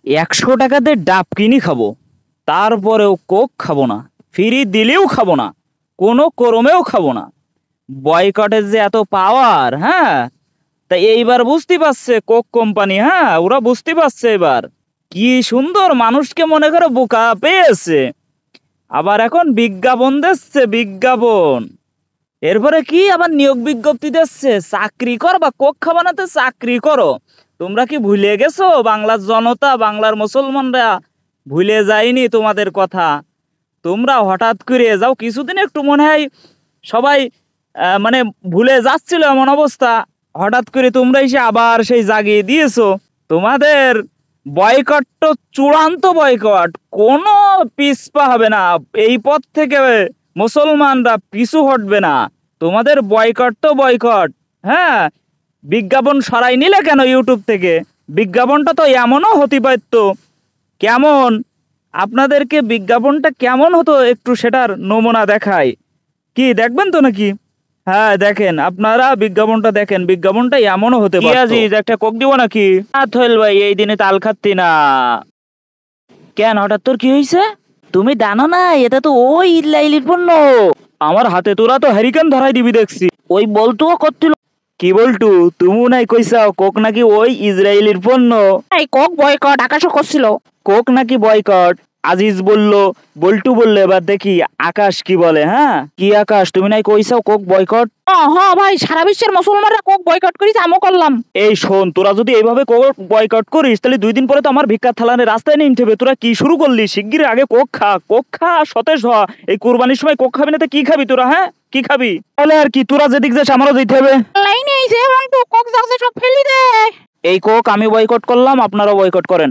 100 টাকাতে ডাব কিনি খাবো, তারপরেও কোক খাবো না, ফ্রি দিলেও খাবো না, কোনো ক্রমেও খাবো না। বয়কটের যে এত পাওয়ার, হ্যাঁ, তা এইবার বুঝতে পারছে কোক কোম্পানি, হ্যাঁ, ওরা বুঝতে পারছে এবার কি সুন্দর মানুষকে মনে করে বোকা পেয়েছে। আবার এখন বিজ্ঞাপন দিচ্ছে, বিজ্ঞাপন। এরপরে কি আবার নিয়োগ বিজ্ঞপ্তি দিচ্ছে, চাকরি কর বা কোক খাবা না তো চাকরি করো। তোমরা কি ভুলে গেছো? বাংলার জনতা, বাংলার মুসলমানরা ভুলে যায়নি তোমাদের কথা। তোমরা হঠাৎ করে যাও, কিছুদিন একটু মনে হয় সবাই মানে ভুলে যাচ্ছিল এমন অবস্থা, হঠাৎ করে তোমরা এসে আবার সেই জাগিয়ে দিয়েছো। তোমাদের বয়কট তো চূড়ান্ত বয়কট, কোনো পিছপা হবে না। এই পথ থেকে মুসলমানরা পিছু হটবে না। তোমাদের বয়কট তো বয়কট। হ্যাঁ, বিজ্ঞাপন সরাই নিলে কেন ইউটিউব থেকে? বিজ্ঞাপনটা তো এমনও হতে পারতো, কেমন আপনাদেরকে বিজ্ঞাপনটা কেমন হতো একটু সেটার নমুনা দেখাই। কি দেখবেন তো নাকি? হ্যাঁ দেখেন, আপনারা বিজ্ঞাপনটা দেখেন, বিজ্ঞাপনটা এমনও হতে পারতো। আজিজ একটা কোক দিব নাকি? থইল ভাই, এই দিনে তাল খাচ্ছি না। কেন হঠাৎ তোর কি হয়েছে? তুমি জানো না এটা তো ওই ইসরায়েলির পণ্য। আমার হাতে তোরা তো হ্যারিকেন ধরাই দিবি দেখছি। ওই বলতুও করছিল। কি বলটু? তুমি নাই কইসাও কোক নাকি ওই ইসরায়েলির পণ্য? এই কোক বয়কট আকাশও করছিল। কোক নাকি বয়কট? আজিজ বলল, বল্টু বললো, এবার দেখি আকাশ কি বলে। হ্যাঁ, কি আকাশ, তুমি নাই কইসাও কোক বয়কট? হ্যাঁ ভাই, সারা বিশ্বের মুসলমানরা কোক বয়কট করিস, আমিও করলাম। এই শোন, তোরা যদি এইভাবে কোক বয়কট করিস তাহলে 2 দিন পরে তো আমার ভিক্ষার থালানে রাস্তায় নিয়ে নিতে হবে। তোরা কি শুরু করলি? শিগগির আগে কোক খা, কোক খা, সতেজ হ। এই কুরবানির সময় কোক খাবি না তো কি খাবি তোরা? হ্যাঁ, কি খাবি? তাহলে আর কি, তোরা যেদিক যাস আমারও যেতে হবে। লাইনে এই যে মন্টু কোক যাচ্ছে সব ফেলি দে। এই কোক আমি বয়কট করলাম, আপনারাও বয়কট করেন।